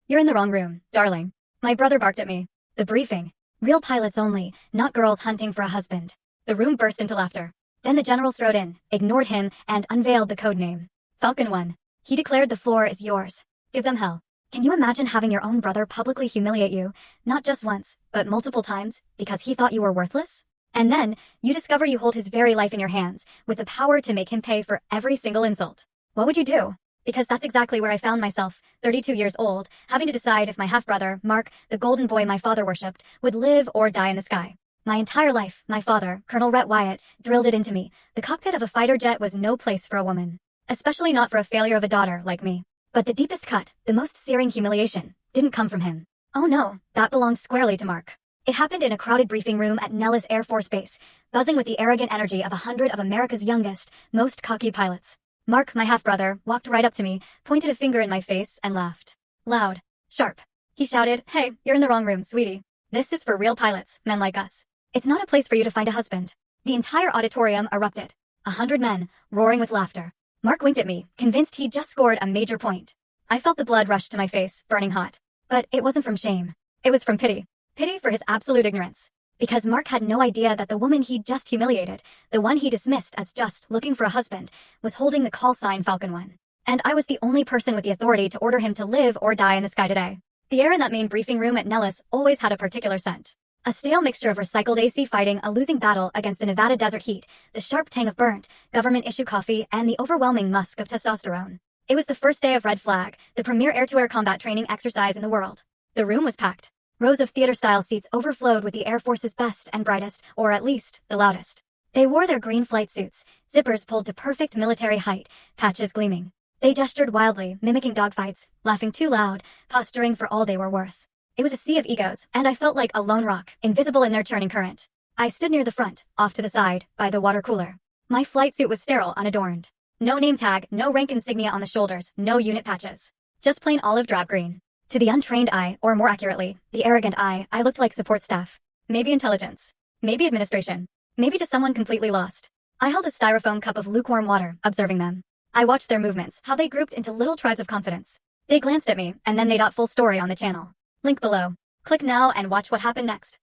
You're in the wrong room, darling. My brother barked at me. The briefing. Real pilots only, not girls hunting for a husband. The room burst into laughter. Then the general strode in, ignored him, and unveiled the code name. Falcon 1. He declared the floor is yours. Give them hell. Can you imagine having your own brother publicly humiliate you, not just once, but multiple times, because he thought you were worthless? And then, you discover you hold his very life in your hands, with the power to make him pay for every single insult. What would you do? Because that's exactly where I found myself, 32 years old, having to decide if my half-brother, Mark, the golden boy my father worshipped, would live or die in the sky. My entire life, my father, Colonel Rhett Wyatt, drilled it into me. The cockpit of a fighter jet was no place for a woman. Especially not for a failure of a daughter like me. But the deepest cut, the most searing humiliation, didn't come from him. Oh no, that belonged squarely to Mark. It happened in a crowded briefing room at Nellis Air Force Base, buzzing with the arrogant energy of 100 of America's youngest, most cocky pilots. Mark, my half-brother, walked right up to me, pointed a finger in my face, and laughed. Loud. Sharp. He shouted, "Hey, you're in the wrong room, sweetie. This is for real pilots, men like us. It's not a place for you to find a husband." The entire auditorium erupted. 100 men, roaring with laughter. Mark winked at me, convinced he'd just scored a major point. I felt the blood rush to my face, burning hot. But it wasn't from shame. It was from pity. Pity for his absolute ignorance. Because Mark had no idea that the woman he'd just humiliated, the one he dismissed as just looking for a husband, was holding the call sign Falcon 1. And I was the only person with the authority to order him to live or die in the sky today. The air in that main briefing room at Nellis always had a particular scent. A stale mixture of recycled AC fighting a losing battle against the Nevada desert heat, the sharp tang of burnt, government-issue coffee, and the overwhelming musk of testosterone. It was the first day of Red Flag, the premier air-to-air combat training exercise in the world. The room was packed. Rows of theater-style seats overflowed with the Air Force's best and brightest, or at least, the loudest. They wore their green flight suits, zippers pulled to perfect military height, patches gleaming. They gestured wildly, mimicking dogfights, laughing too loud, posturing for all they were worth. It was a sea of egos, and I felt like a lone rock, invisible in their churning current. I stood near the front, off to the side, by the water cooler. My flight suit was sterile, unadorned. No name tag, no rank insignia on the shoulders, no unit patches. Just plain olive drab green. To the untrained eye, or more accurately, the arrogant eye, I looked like support staff. Maybe intelligence. Maybe administration. Maybe just someone completely lost. I held a styrofoam cup of lukewarm water, observing them. I watched their movements, how they grouped into little tribes of confidence. They glanced at me, and then they got full story on the channel. Link below. Click now and watch what happened next.